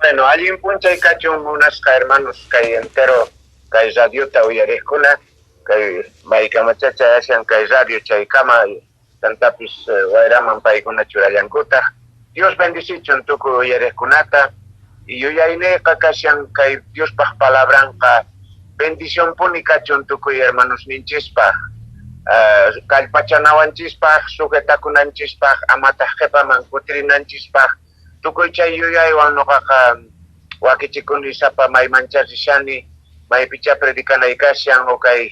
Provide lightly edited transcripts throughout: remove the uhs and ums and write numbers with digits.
Bueno, alguien puncha y cacho unas hermanos que entero que radio ta uyarescuna que maika machacha hacen que radio chaikama tantapis guairaman paikuna churayankuta. Dios bendicicho tuku uyareskunata y yo ya ine kakasyan que Dios pa palabranca bendición punika chuntuku hermanos ninchispa. Kalpachanawanchispaj, sujetakunanchispaj, amatajkepaman kutrinanchispaj, tukuy chay yuyaywan noqaqa wakichikunisapa may manchasishani, may picha predikanay kasyan o kay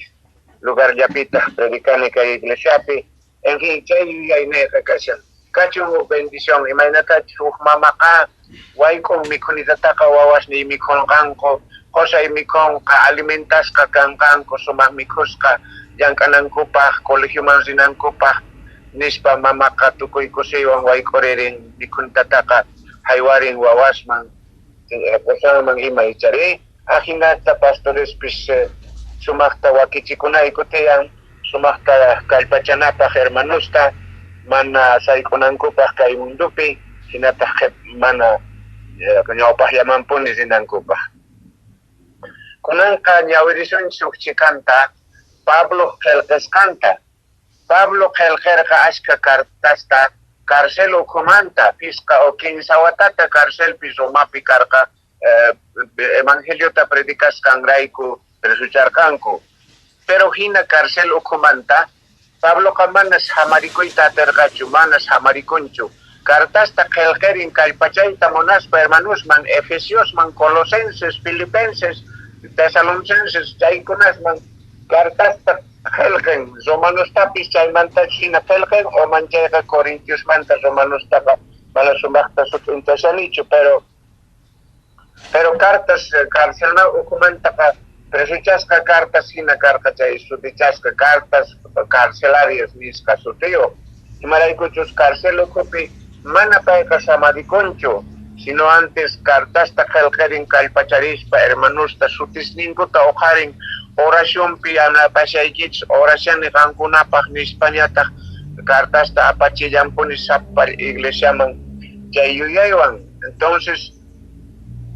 lugarllapita predikani kay iglesiapi, en fin, chay yuyayneqa kasyan. Kachun bendición, imaynata mamaka, waykon mikhunitataqa wawas ni mikhunqanku, qosay mikhunqa alimentasqa kanqanku, sumaq mikhusqa, yankanankupak, colegio manzinankupaj, nispa mamaka tukuy kusiwan wayquririn mikhunitataqa haywarin wawasman, posaman ima ichari, ajinata pastorespis sumaqta wakichikunayku tiyan, sumaqta kallpachanapaq hermanusta, mana saykunankupaq kay mundupi, hinataq mana ñawpaq llamanpuni rinankupaq. Kunanqa ñawirisunchik chikanta Pablo Gelgescanta. Pablo Gelgerqa ashka kartasta cárcel ukumanta pisca o kinsawatata cárcel pisomapi karqa evangeliota predicascan rayku presucharkanku. Pero hina cárcel ukumanta Pablo kamanas hamarikuyta terqachu manas hamarikunchu. Cartasta Gelgerin kallpachayta monaspa hermanusman Efesiosman Colosenses Filipenses Tesalonicenses chaykunasman cartasta Gelgen, Romanostapis chaymanta china Gelgen o manchega Corintios manta Romanostapa para sumacta sutuntasanicho, pero cartas carcelna ukumanta presuchasca cartas hina carta chay sutichasca cartas carcelarias nisca sutio y maraykuchus carcelo kupi mana paika samadiconcho sino antes cartasta Gelgerin kalpacharispa hermanusta sutisninkuta ojarin oración piana pasaykich oración kankunapaq nispañataq cartasta apachillanpuni sapal iglesiaman chay yuyaywan. Entonces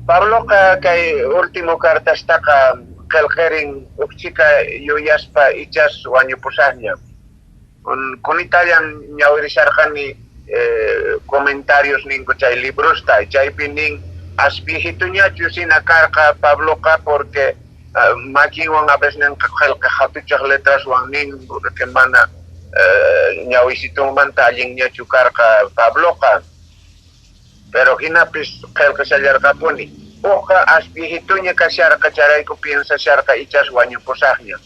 Pablo kay último cartastaqa Gelgerin ukchika yuyaspa ichas wañupusaqña kunitayan ñawirisharqani comentarios ninku chay librusta chaypi nin aspijituñachu sina karqa Pabloqa porque makinwan a veces nqa hatuchaq letras wan nin que mana ñawisitun allin ñachu karqa Pabloqa pero hinapis qelqishallarqapuni uqa aspijituña kasharqa charayku piensasharqa ichas wañupusaqña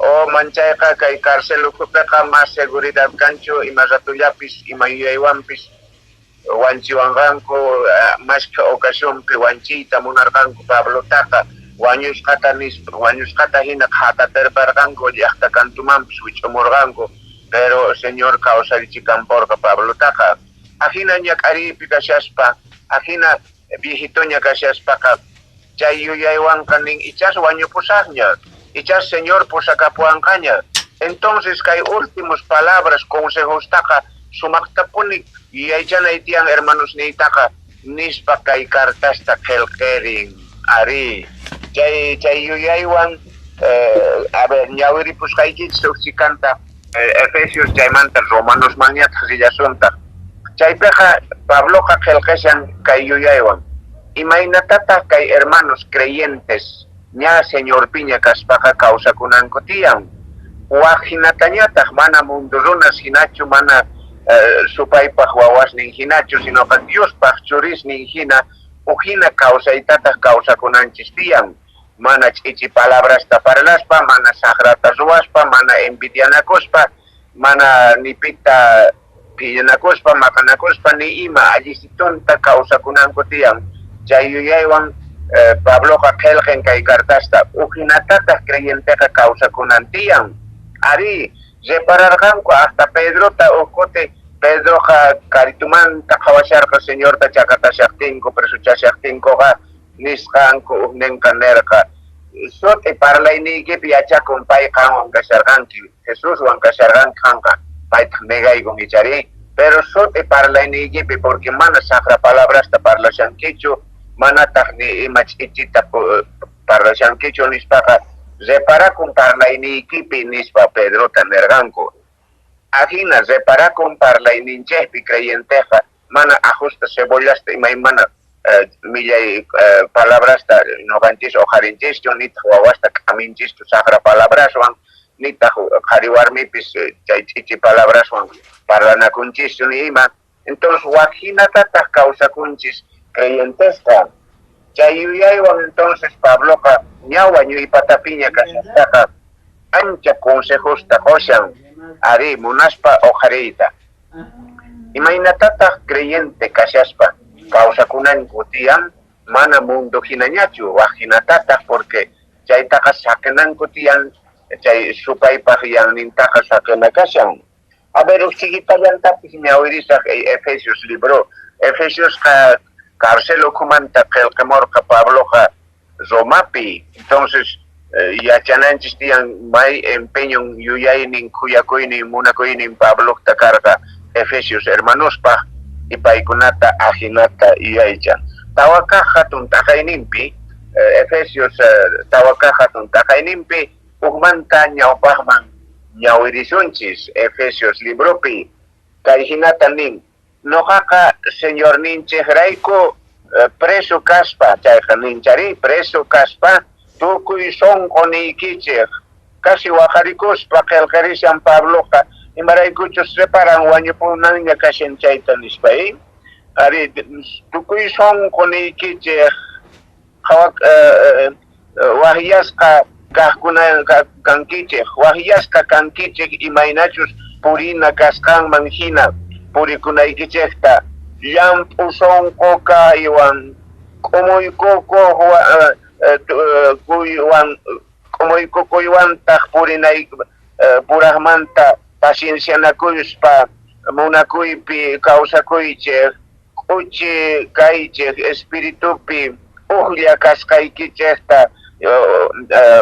o manchayqa kay carcelukupiqa más seguridad kanchu ima ratullapis ima yuyaywanpis wanchiwanqanku mashka ocasiónpi wanchiyta munarqanku Pablotaqa wañusqata hina qhatatirparqanku llaqta kantumanpis wich'umurqanku pero señor kawsarichikamporqa Pablotaqa ajina ñak'aripi kashaspa ajina viejitoña kashaspaqa chay yuyaywanqa nin ichas wañupusaqña ichas señor pusakapuanqaña. Entonces kay últimos palabras consejos taqa sumaqtapuni yuyaychanay tiyan hermanos niytaqa nispa kay cartasta Gelgerin ari chay yuyaywan a ver ñawiripusqaykich suqchikanta Efesios chaymanta Romanos mañataq rillasunta chaypiqa Pabloqa Gelgeshan kay yuyaywan imaynatataq kay hermanos creyentes ña señor piña kaspaqa kawsakunanku tiyan wajinatañataq mana mundu runas hinachu mana supaypaq wawasnin hinachu sinoqa Diospaq churisnin hina uhina kawsaytataq kawsakunanchis tiyan mana ch'ichi palabrasta parlaspa mana sagrata ruwaspa mana envidianakuspa mana nipita pillanakuspa maqanakuspa ni ima allisitunta kawsakunanku tiyan chay yuyaywan Pabloqa Gelgen kay cartasta ujinatataq creyenteqa kawsakunantiyan ari repararqanku hasta Pedrota ukute Pedroqa karitumanta qhawasharqa señorta chakatashaqtinku presuchashaqtinkuqa nisqanku ugnenqa nerqa sote parlaynikipi yachakun pay qanwan kasharqanki Jesuswan kasharqanki qanqa paytaq negaykun ichari pero sote parlaynikipi porque mana saqra palabrasta parlashankichu manataq ni imach ichita parlashankichu nispaqa reparakun parlaynikipi nispa Pedrota nerqanku. Ajina reparakun parlayninchikpi creyenteqa mana ajusta cebollasta imaymana millay palabrasta noqanchis oqarinchischu nitaq wawasta k'aminchischu saqra palabraswan nitaq qhari warmipis chay chichi palabraswan parlanakunchischu ni ima. Entonces wajinatataq kawsakunchis creyentesqa chay yuyaywan entonces Pabloqa ñawa ñuipatapiña kashastaqa ancha consejosta qoshan ari munaspa oqariyta imaynatataq creyente kashaspa kawsakunanku tiyan mana mundo hinañachu wajinatataq porque chaytaqa saqinanku tiyan chay supaypaq yannintaqa saqina kashan. A ver, uchiquitallantapis ñawirisaq Efesios libro Efesios carcelo kumanta qillqimurqa Pabloqa Romapi. Entonces yachananchis tiyan may empeño yuyaynin kuyakuynin munakuynin Pabloqta karqa Efesios hermanospaq y paykunata ajinata yuyaychan. Tawaka hatun taqayninpi Efesios tawaka hatun taqayninpi uqmanta ñawpaqman ñawirisunchis Efesios libropi kay hinata nin noqaqa señor ninchik rayku preso kaspa chayqa ninchari preso kaspa tukuy sonqo niykichik kasi waqarikuspa qillqirishan Pabloqa imaraykuchus reparan wañupunanña kashan chayta nispay ari tukuy sonqo niykichik waqyasqa kaqkuna kankichik waqyasqa kankichik imaynachus purina kasqanman hina purikunaykichikta llampu sonqoqa iwan q'umuykukuywantaq purinay puraqmanta paciencianakuyuspa munakuypi kawsakuychik uchi kaychik espiritupi uqlla kasqaykichikta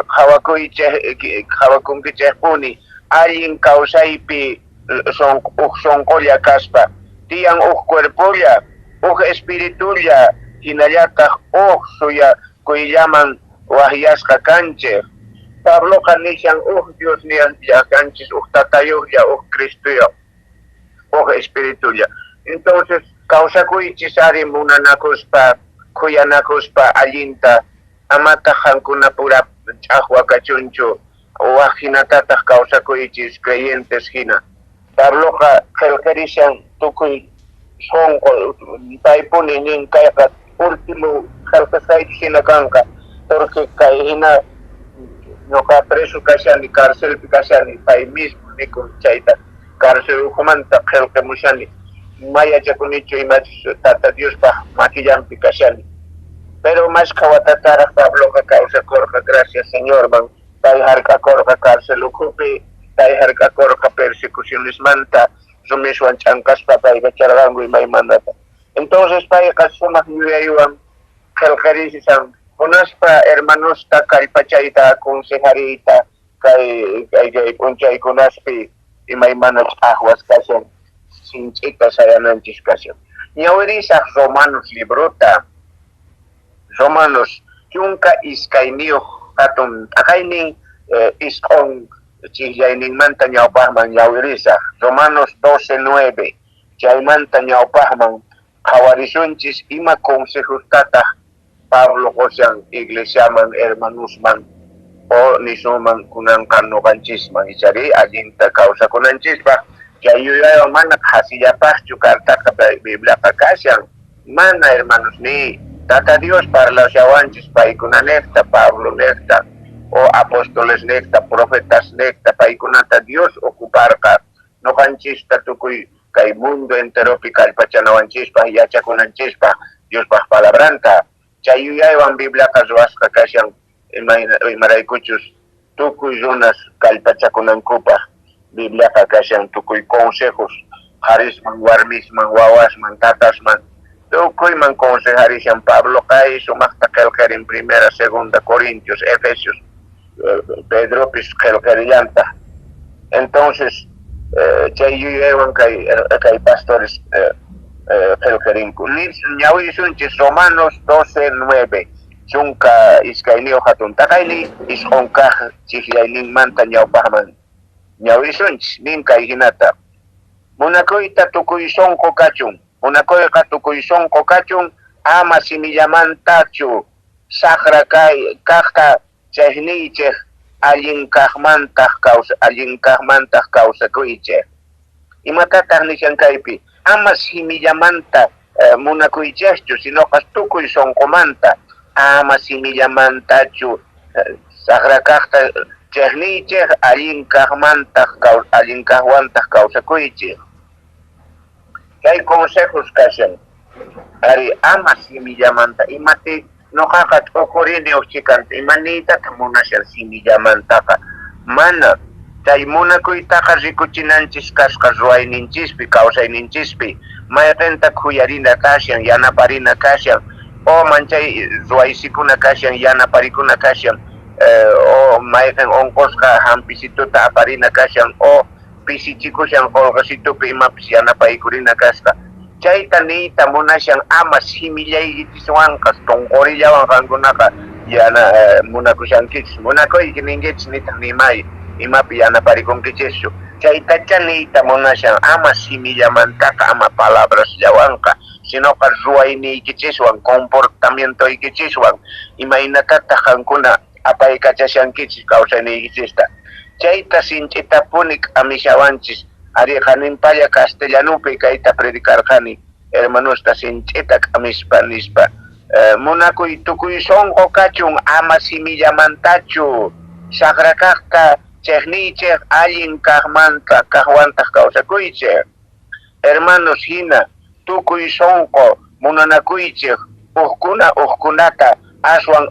hawakunkichikpuni allin kawsaypi sonqolla kaspa tiyan cuerpolla espiritulla hinallataq suya kuyllaman waqyasqa kanchik Pabloqa nishan Dios niya kanchis tatayuqlla Cristuya espiritulla. Entonces kawsakuychis ari munanakuspa kuyanakuspa allinta amata hankuna pura ch'aqwa kachunchu wajinatataq kawsakuychis creyentes hina. Pabloqa qillqirishan tukuy sonqo paypuni nin kayqa último qillqisqaychis hina kanqa porque kay hina ñuqa preso kashani carcelpi kashani pay mismo nikun chayta carcel uqmanta qillqimushani mayachakunichu imachus tata Diospaq makillanpi kashani. Pero más kawatatara Pabloqa kawsakurqa gracias Señor man pay hark'akurqa cárcel ukupi pay hark'akurqa persecucionesmanta sumiswan ch'ankaspa payqa charqanku imaymanata. Entonces payqa sumaq yuyaywan qillqirishan munaspa hermanosta kallpachayta aconsejariyta kay p'unchaykunaspi imaymana ch'aqwas kashan sinch'ita sayananchis kashan. Ñawirisaq Romanos librota Romanos chunka iskayniyuq hatun taqaynin isqun chillayninmanta ñawpaqman ñawirisaq Romanos 12:9 chaymanta ñawpaqman qhawarisunchis ima consejostataq Pablo qushan iglesiaman hermanusman o nisuman kunanqa nuqanchisman ichari allinta kawsakunanchispaq chay yuyaywan mana hasillapaqchu kartaqa Bibliaqa kashan mana hermanos ni Tata Dios parlawashawanchis paykuna nekta Pablo nekta o apóstoles nekta profetas nekta paykunata Dios ocuparqa noqanchista tukuy kay mundo enteropi kallpachanawanchispaq yachakunanchispaq Diospaq palabranta chay yuyaywan Bibliaqa ruwasqa kashan imaraykuchus tukuy runas kallpachakunankupaq Bibliaqa kashan tukuy consejos qarisman warmisman wawasman tatasman tukuyman consejarishan Pablo kay sumaqta qillqirin primera segunda Corintios Efesios Pedropis qillqirillanta. Entonces chay yuyaywan kay pastores qelqerinku ñawisunchis Romanos 12:9 chunka iskayniyuq hatun taqayli isqonkaq chiklayninmanta ñawpaqman ñawisunchis nin kay hinata munakuyta tukuy sonqo kachun munakuyqa tukuy sonqo kachun ama simillamantachu saqra kaqta chaynichej allinkaqmantaq kawsakuychej imatataq nishankaypi ama simillamanta munakuychejchu sinoqa tukuy sonqomanta ama simillamantachu saqra kaqta chejnichej allinkaqwantaq kawsakuychej kay consejos kashan ari ama simillamanta imati noqaqa t'uqurini uqchikanta imaniytata munashan simillamantaqa mana chay munakuytaqa rikuchinanchis kasqa ruwayninchispi kawsayninchispi mayqinta khuyarina kashan yanaparina kashan o manchay ruwaysikuna kashan yanaparikuna kashan o mayqin onqosqa hampisituta aparina kashan o pisichikushan qolqasitupi imapis yanapaykurina kasqa chayta niyta munashan ama simillaykichishwanqa tonqorillawan qankunaqa yana munakushankichis munakuyki ninkichis nitaq nimay imapi yanaparikunkichishchu chaytacha niyta munashan ama simillamantaqa ama palabrasllawanqa sinoqa ruwayniykichiswan comportamientoykichiswan imaynatataq qankuna apaykachashankichis kawsayniykichista chayta sinch'itapuni k'amishawanchis ari qaninpalla castellanupi kayta predikarqani hermanusta sinch'ita k'amispa nispa munakuy tukuy sonqo kachun ama simillamantachu saqra kaqta chejnichej allin kaqwantaq kawsakuychej hermanos hina tukuy sonqo munanakuychej uqkunata aswan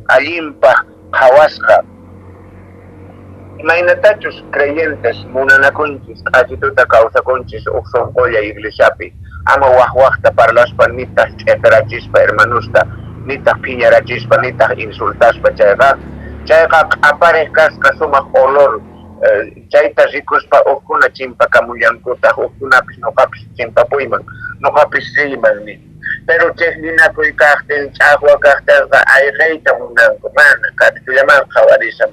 allinpaq qhawasqa imaynatachus creyentes munanakunchis q'achituta kawsakunchis uq sonqolla iglesiapi ama waqta parlaspa nitaq ch'eqrachispa hermanusta nitaq phiñarachispa nitaq insultaspa chayqa q'apariq kasqa sumaq olor chayta rikuspa uqkuna chimpakamullankutaq uqkunapis nuqapis chimpapuyman nuqapis riymanmi pero chejninakuy kaqtin ch'aqwa kaqtinqa ayqiyta munanku mana katillaman qhawarisa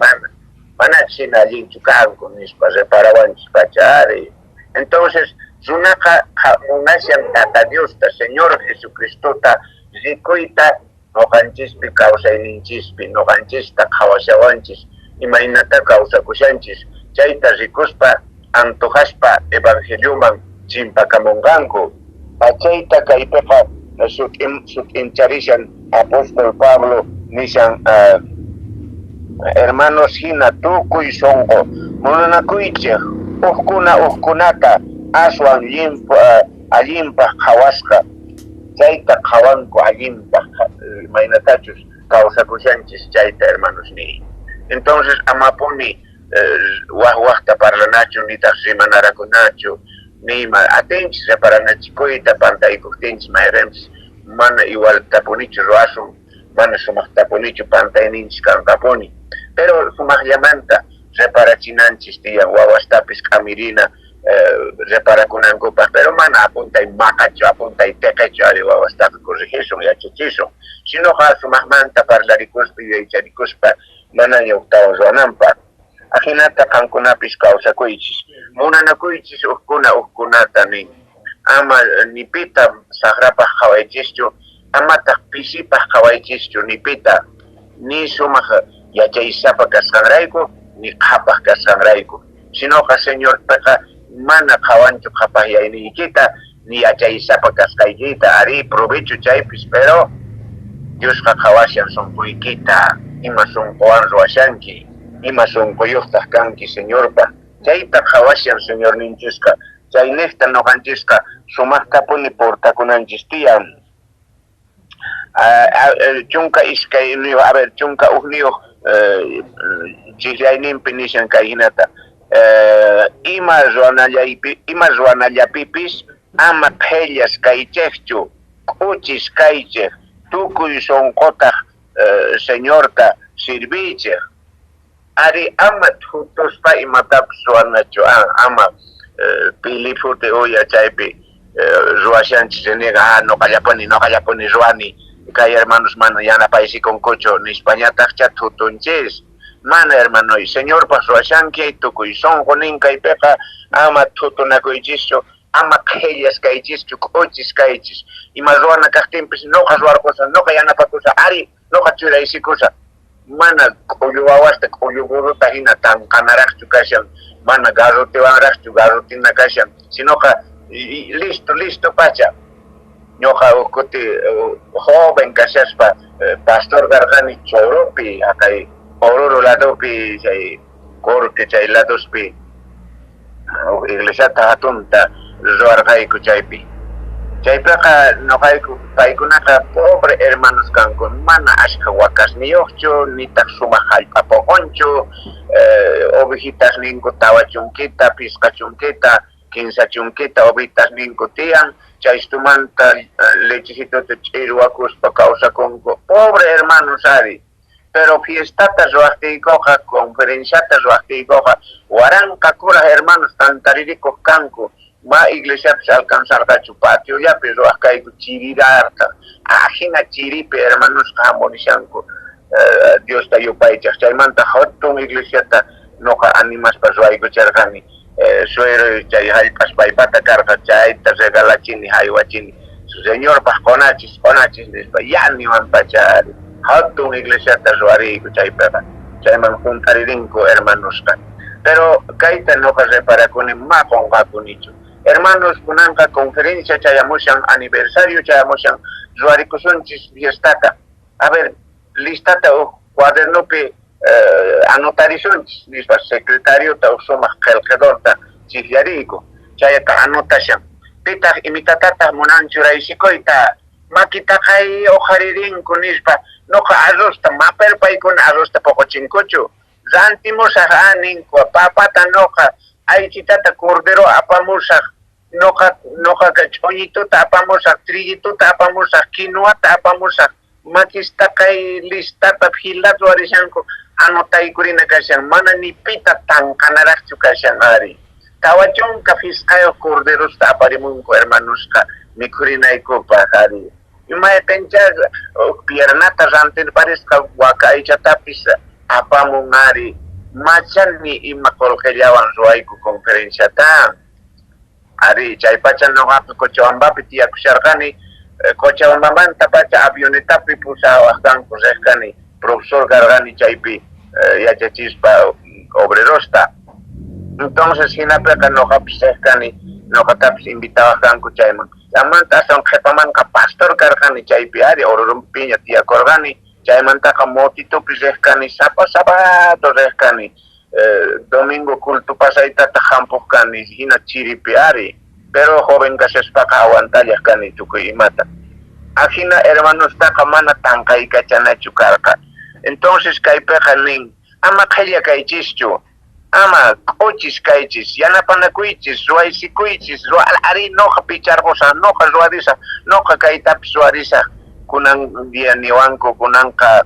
mana china allinchu kanku nispa reparawanchis pachari entonces runaqa munashan tata Diosta Señor Jesucristota rikuyta noqanchispi kawsayninchispi noqanchista qhawashawanchis imaynata kawsakushanchis chayta rikuspa antojaspa evangelioman chimpakamunqanku achayta kaypiqa sut'incharishan apóstol Pablo nishan hermanos hina tukuy sonqo munanakuychej uqkunata aswan allinpaq qhawasqa chayta qhawanku allinpaq imaynatachus kawsakushanchis chayta hermanos ni entonces amapuni waqta parlanachu nitaq rimanarakunachu nima atinchis reparanachikuyta pantaykuptinchis mayrinchis mana igual tapunichu ruwasun mana sumaq tapunichu pantayninchis kankapuni pero sumaqllamanta reparachinanchis tiyan wawastapis k'amirina reparakunankupaq pero mana apuntay maqachu apuntay teqechu ari wawastaqa corrigisun yachachissun sinoqa sumaqmanta parlarikuspa yuyaycharikuspa mana ñawtawan ruwananpaq ahinata qankunapis kawsakuychis munanakuychis uqkunata nin ama nipita saqrapaq qhawaychischu amataq pisipaq qhawaychischu nipita ni sumaq yachaysapa kasqanrayku ni qhapaq kasqanrayku sinoqa Señor piqa mana qhawanchu qhapaq yayniykita ni yachaysapa kasqaykita ari provecho chaypis pero Diosqa qhawashan sunquykita ima sunquwan ruwashanki ima sunquyuqtaq kanki Señorpa chayta qhawashan Señor ninchisqa chaynista noqanchisqa sumaqtapuni portakunanchis tiyan chunka iskayniyuq chunka uqniyuq chiklayninpi nishan kay hinata ima ruwanallapipis ama qhellas kaychejchu k'uchis kaychej tukuy sonqotaq Señorta sirvichej ari ama thutuspa imatapis ruwanachu ama pilifuti uya chaypi ruashanchis reniga no kallapuni ruani kay hermanos mana yanapaysi concocho ni Españata chatutunchis mana hermano y señor pas ruashanki tukuy songo ninka ipeqa ama tutunakuychischu ama qhillas kaychischu k'uchis kaychis ima ruana kaqtinpis noqa ruwarqusa noqa yanapakusa ari noqa churaysikusa mana q'ullu wawasta q'ullu burruta hina tanqanaraqchu kashan mana garrutiwanraqchu garrutina kashan sinoqa listo pacha ñoqa ukuti joven kashaspa pastor garqani Choropi akay Oruro ladopi chay corte chay ladospi iglesiata hatunta ruwarqayku chaypi chaypiqa noqayku paykunaqa pobre hermanos kanku mana ashka wakasniyuqchu nitaq sumaq hallp'apuqunchu ovejitas ninku tawa chunkita pisqa chunkita kinsa chunkita ovejitas ninku tiyan chaystumanta lechecituta ch'irwakuspa kawsakunku pobre hermanos ari pero fiestatas ruwaqtiykuqa conferenciatas ruwaqtiykuqa waranqa kuraq hermanos tantaririkuq kanku ma iglesiapis alcanzarqachu patiollapi ruwaqkayku chirirarqa ajina chiripi hermanosqa hamurishanku Diosta yupaychaq chaymanta hatun iglesiata noqa animaspa ruwaykucharqani suero chay hallp'aspaypata karqa chayta regalachini haywachini señorpaq qonachis nispa yaniwanpacha hatun iglesiata ruwariyku chaypiqa chayman juntaririnku hermanosqa pero kayta noqa reparakuni ma qonqakunichu hermanos kunanqa conferencia chayamushan aniversario chayamushan ruwarikusunchis fiestata a ver listata cuadernopi anotarisunchis nispa secretario ta sumaq qillqidorta chifyariyku chayqa anotashan pitaq imitatata munan churaysikuyta makitaqay uqaririnku nispa noqa arrosta maperpaykuna arrosta poqochinkuchu rantimusaq ninku papata noqa aychitata cordero apamusaq noqa ch'uñituta apamusaq triguituta apamusaq kinuwata apamusaq makistaqay listata hilata ruwarishanku anotaykurina kashan mana ni pita tanqanaraqchu kashan ari tawa chunka fisqayuq corderosta aparimunku hermanosqa mikhurinaykupaq ari imayqincha piernata rantirparisqa waka aychatapis apamun ari machani ima qolqillawan ruwayku conferenciata ari chaypacha noqaqa Cochabambapi tiyakusharqani Cochabambamanta pacha avionetapi pusawaq kanku riqkani profesor karqani chaypi yachachispa obrerosta entonces hinapiqa noqapis riqkani noqatapis invitawaq kanku chayman chaymanta aswan qhipamanqa pastor karqani chaypi ari Ororumpiña tiyakurqani chaymantaqa motitupis riqkani sapato riqkani domingo culto pasaytata hampuqkani hina chiripi ari pero joven kashaspaqa awantallaq kani tukuy imata ajina hermanostaqa mana tanqaykachanachu karqa entonces kaypiqa nin ama qhilla kaychischu ama q'uchis kaychis yanapanakuychis ruwaysikuychis ari noqa picharqusaq noqa ruwarisaq noqa kaytapis ruwarisaq kunan día niwanku kunanqa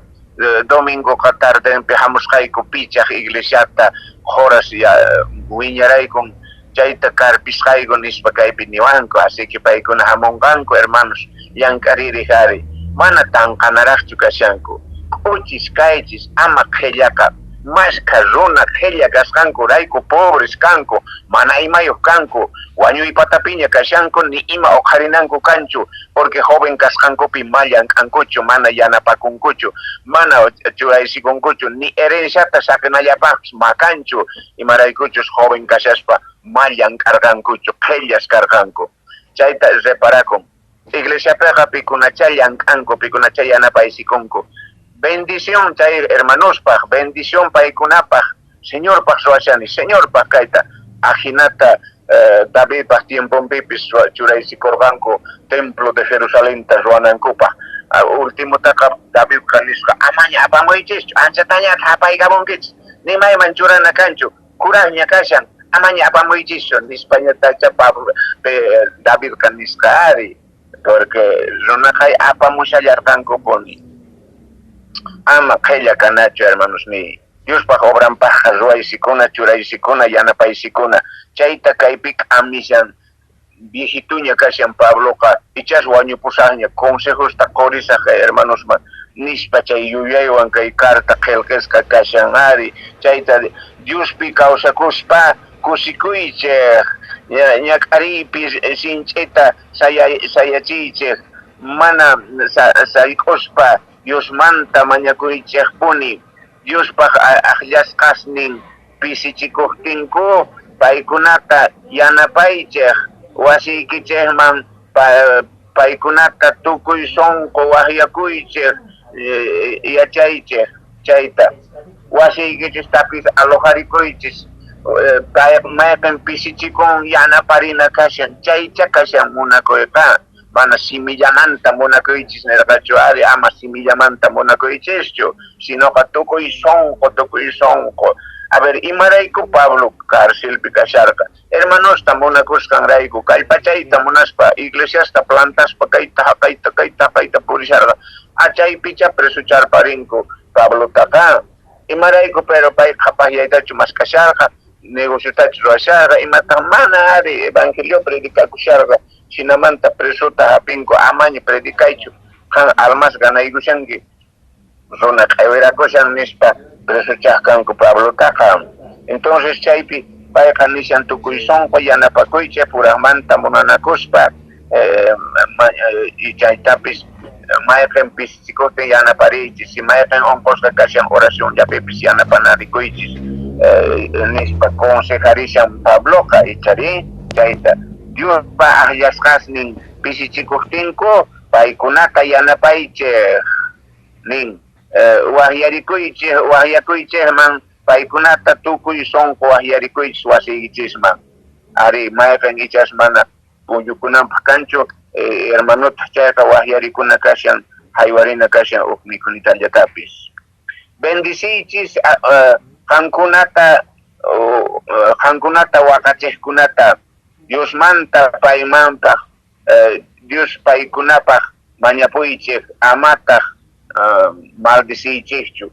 domingoqa tardenpi hamusqayku pichaq iglesiata horas wiñaraykun chayta karpisqayku nispa kaypi niwanku así que paykuna hamunqanku hermanos llank'aririq ari mana tanqanaraqchu kashanku q'uchis kaychis ama qhillaqa masqa runa qhilla kasqanku rayku pobres kanku mana imayuq kanku wañuypatapiña kashanku ni ima uqharinanku kanchu porque joven kasqankupi ma llank'ankuchu mana yanapakunkuchu mana churaysikunkuchu ni herenciata saqinallapaqpis ma kanchu imaraykuchus joven kashaspa ma llank'arqankuchu qhillas karqanku chayta reparakun iglesiapiqa pikunacha llank'anku pikunacha yanapaysikunku bendición chay hermanospaq bendición paykunapaq señorpaq ruwashani señorpaq kayta ajinata Davidpaq tiempunpipis churaysikurqanku templo de Jerusalenta ruwanankupaq ultimotaqa Davidqa nisqa amaña apamuychischu anchatañata apaykamunkichis nimayman churana kanchu kuraqña kashan amaña apamuychischu nispañatacha Davidqa nisqa ari porque runaqay apamushallarqankupuni ama qhilla kanachu hermanos ni Diospaq obranpaq ruwaysikuna churaysikuna yanapaysikuna chayta kaypik amishan viejituña kashan Pabloqa ichas wañupusaqña consejos taqorisaqa hermanosman nispa chay yuyaywan kay carta qillqisqa kashan ari chayta Diospi kawsakuspa kusikuychik ñak'ariypi sinch'ita sayachiychik mana sayk'uspa Diosmanta mañakuychikpuni Diospaq aqllasqasnin pisichikuqtinku paykunata yanapaychik wasiykichikman paykunata tukuy sonqo waqyakuychik yachaychik chayta wasiykichistapis alojarikuychis mayqin pisichikun yanaparina kashan chaycha kashan munakuyqa mana simillamanta munakuychis nirqachu ari ama simillamanta munakuychischu sinoqa tukuy sonqo a ver, imarayku Pablo cárcelpi kasharqa hermanosta munakusqanrayku kallpachayta munaspa iglesiasta plantaspa kayta haqayta purisharqa achaypicha presucharparinku Pablotaqa imarayku pero pay qhapasyaytachu mas kasharqa negociotachu ruwasharqa imataq mana ari evangelio predikakusharqa shinamanta presuta hapinku amaña predikaychu qan almas ganaykushanki runa qhaywirakushan nispa presuchaqkanku Pablotaqa entonces chaypi payqa nishan tukuy sonqo yanapakuychik puraqmanta munanakuspa y chaytapis mayqin pisicuktin yanapariychis si mayqin onqusqa kashan oracionllapipis yanapanarikuychis nispa consejarishan Pabloqa ichari chayta Diospa aqllasqasnin pisichikuqtinku paykunata yanapaychik nin wahyakuychikman paykunata tukuy sonqo wahyarikuychis wasiychisman ari mayqin ichas mana puñukunanpaq kanchu hermanota chayqa wahyarikuna kashan haywarina kashan ukmikunitallatapish bendisiychis qankunata waqachiqkunata Diosmanta paymanpaq Dios paykunapaq mañapuychik amataq maldiciychikchu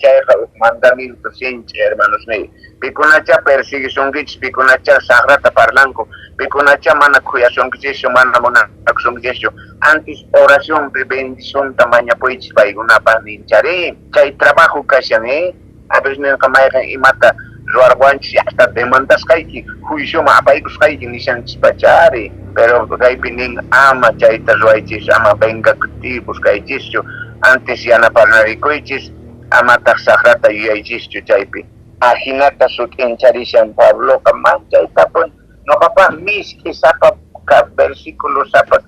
chayqa mandamiento sinchi hermanos míos pikunacha persigisunkichis pikunacha sagrata parlanku pikunacha mana kuyashunkichischu mana munakusunkichischu antes oracionpi bendicionta mañapuychis paykunapaq ninchari chay trabajo kashan a veces ninqa mayqin imata ruwarwanchis hasta demandasqayki juicioma apaykusqayki nishanchispachari pero kaypi nin ama chayta ruwaychis ama vengactivos kaychischu antes yanaparnarikuychis amataq sagrata yuyaychischu chaypi ajinata sut'incharishan Pabloqa manchaytapun noqapaq miski sapa versículo sapa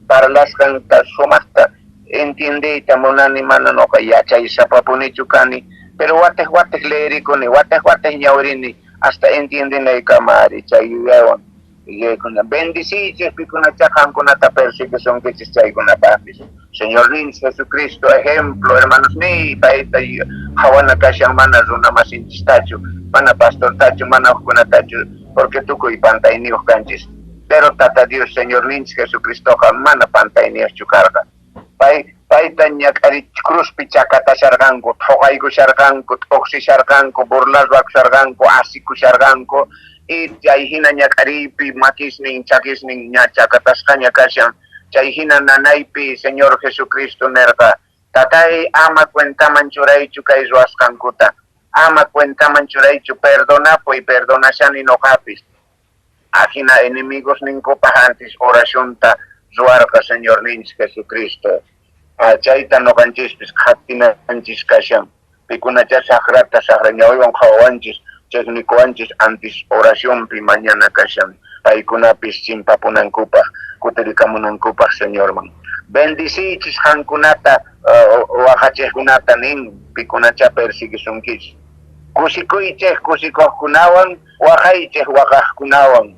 parlasqanta sumaqta entiendiyta munani mana noqa yachay sapapunichu kani pero watej leerikuni watej ñawrini hasta entiendinaykamari chay yuyaywan yuyaykuna bendiciychis pikunacha qankunata persecucionkichis chaykunapaqpis Señor Lins Jesucristo ejemplo hermanos míos payta hawana kashan mana runa masinchistachu mana pastortachu mana hukkunatachu porque tukuy pantayniyuq kanchis pero tata Dios Señor Lins Jesucristo mana pantayniyuqchu karqa payta ñak'ari cruzpi chakatasharqanku thoqaykusharqanku t'uqsisharqanku burlaswakusharqanku asikusharqanku y chay hina ñak'ariypi makisnin chakisnin ña chakatasqaña kashan chay hina nanaypi Señor Jesucristo nerqa tatay ama cuentaman churaychu kay ruwasqankuta ama cuentaman churaychu perdonapuy perdonashani noqapis ajina enemigos ninkupaq antes oracionta ruwarqa Señor Lins Jesucristo chayta noqanchispis qhatinanchis kashan pikunacha sagrata ñawiywan qhawawanchis chaykunikuwanchis antes oracionpi mañana kashan paykunapis chimpapunankupaq kutirikamunankupaq Señorman bendiciychis qankunata waqachiqkunata nin pikunacha persigisunkichis kusikuychik kusikuqkunawan waqaychik waqaqkunawan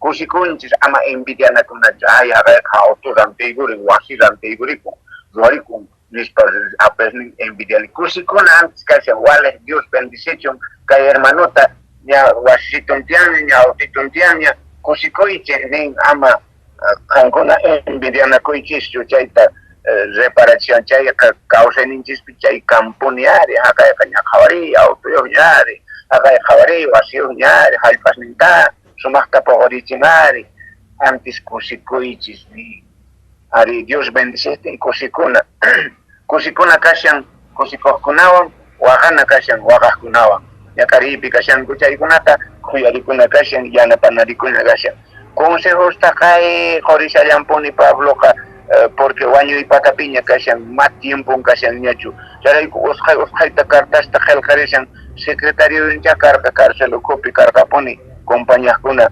kusikunchis ama envidianakunachu ay haqayqa auto rantiykurin wasi rantiykuriku ruwarikun nispa apesnin envidiani kusikuna antes kashan wales Dios bendicichun kay hermanota ña wasisituntiaña ña autituntiaña kusikuychik nin ama qankuna envidianakuychischu chayta reparación chayqa kawsayninchispi chay campuni ari haqayqa ña qhawari autoyuq ñari haqay qhawari wasiyuq ñari hallp'asninta sumaqta poqorichimari antes kusikuychis ni ari Dios bendiciste kusikuna kusikuna kashan kusikoqkunawan waqana kashan waqaqkunawan ñakaripi kashan kuchaykunata kuyarikuna kashan yanapanarikuna kashan consejos takay qorisallampuni Pabloqa porque wañuy patapiña kashan más tiempo kashan ñachu charayku usqayta cartasta qillqarishan secretario karqa carcelo copi karqapuni compañíakuna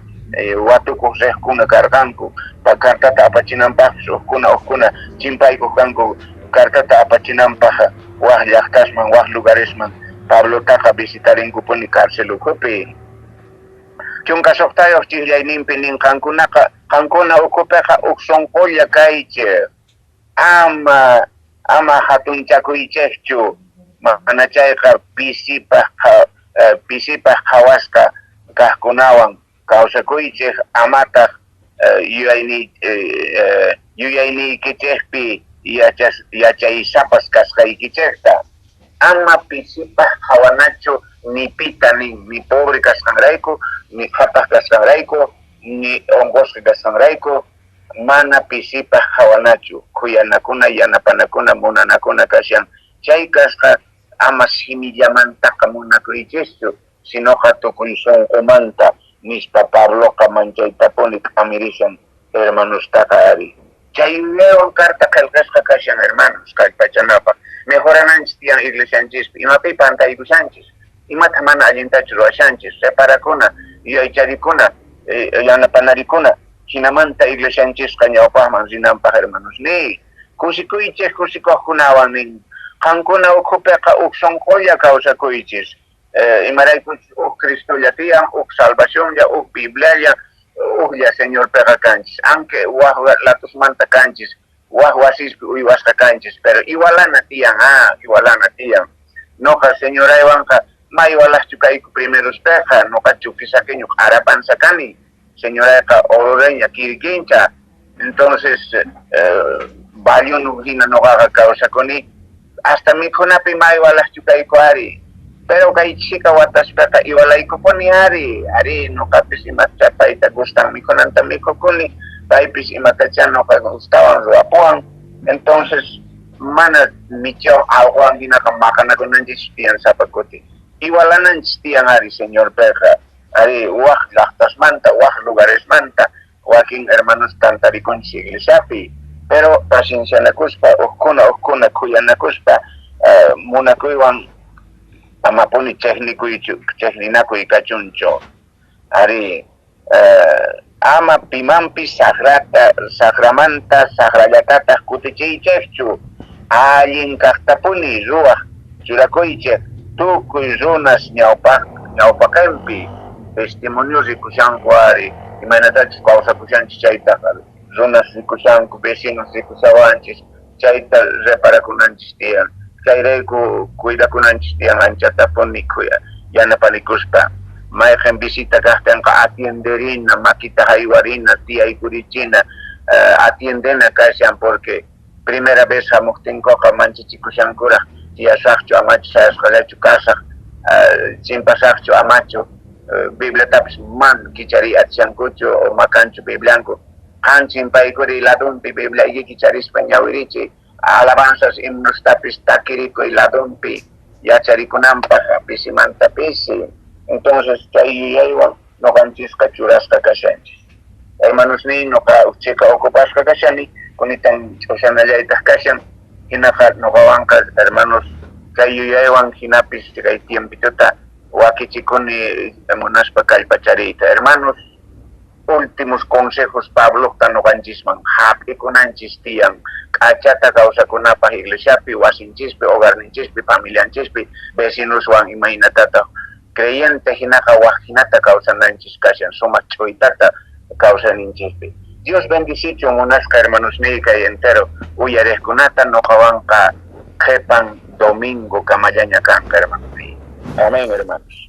watukuq riqkuna karqanku cartata apachinanpaq uqkuna chimpaykuq kanku cartata apachinanpaq waq llaqtasman waq lugaresman Pablotaqa visitarinkupuni carcelo copi chunka suqtayuq chillayninpi ninqankunaqa qankuna ukupiqa uqsunqulla kaychi ama hatunchakuychikchu mana chayqa pisipaq qhawasqa kaqkunawan kawsakuychik amataq yuyayniykichispi yachaysapas kasqaykichikta ama pisipaq qhawanachu ni pita ni pobre kasqanrayku ni qhapaq kasqanrayku ni onqosqa kasqanrayku mana pisipaq qhawanachu kuyanakuna yanapanakuna munanakuna kashan chay kasqa ama simillamantaqa munakuychischu sinoqa tukuy sunqumanta nispa Pabloqa manchaytapuni kamirishan hermanostaqa ari chayllawan karta qillqasqa kashan hermanos kay pachanapaq mejorananchis tiyan iglesianchispi imapi pantaykushanchis imata mana allintachu ruwashanchis separakuna yuyaycharikuna yanapanarikuna hinamanta iglesianchisqa ñawpaqman rinanpaq hermanos ni kusikuychis kusikuqkunawan nin qankuna ukhupiqa uqsunqulla kawsakuychis imaraykuchus Cristolla tiyan salvacionlla Biblialla ya Señor pega canchis aunque waq latusmanta canchis waq wasispi uywasqa canchis pero igualana tiyan noqa señoraywanqa may walaschu kayku primeros peqa noqachu kisakeño q'arapansa kani señorayqa ororeña kirikincha entonces valionu hina noqaqa kawsakuni hasta mikhunapi may walaschu kayku ari pero kay chika wataspeqa iwalaykupuni ari noqapis imata chapayta gustan mikhunanta mikhukuni paypis imatacha noqa gustawan ruwapuwan entonces mana michaw alwan hinaqa maqanakunanchis tiyan sapakuti iwalananchis tiyan ari señor peqa ari waq llaqtasmanta waq lugaresmanta wakin hermanos kantarikunchis iglesiapi pero paciencianakuspa uqkuna kuyanakuspa munakuywan amapuni chejninakuy kachuncho ari ama pimanpi saqramanta saqrallatata kutichiychikchu allin kaqtapuni ruwaq churakuychik tukuy runas ñawpaqanpi testimonio rikushanku ari imanatachus kawsakushanchis chaytaqa runas rikushanku vecinos rikusawanchis chayta reparakunanchis tiyan chayrayku cuidakunanchis tiyan anchatapuni yanapanikuspa mayqin visita kaqtinqa atienderina makita haywarina tiyaykurichina atiendena kashan porque primera vez hamuqtinkuqa manchichikushankuraq tiyasaqchu amachu sayasqallachu kasaq chimpasaqchu amachu bibliotapis man kichari atishankuchu o makanchu biblianku qanchin paykuri ladunpi biblia kicharispa ñawirichi alabanzas himnostapis takirikuy ladunpi yacharikunanpaq pisimanta pisi entonces chay yuyaywan noqanchisqa churasqa kashanchis hermanos ni noqa uchika ocupasqa kashani kunitan ch'ushanallaytaq kashan hinaqa noqawanqa hermanos chay yuyaywan hinapis kay tiempituta wakichikuni munaspa kallpachariyta hermanos últimos consejos Pablo noqanchisman hap'ikunanchis tiyan k'achata kawsakunapaq iglesiapi wasinchispi hogarninchispi familianchispi vecinoswan imaynatataq creyente hinaqa waq hinata kawsananchis kashan sumaq ch'uytata kawsaninchispi Dios bendicichu munasqa hermanos ni kay entero uyariqkunata noqawanqa qhipan domingo kamallaña kanqa hermanos ni amén hermanos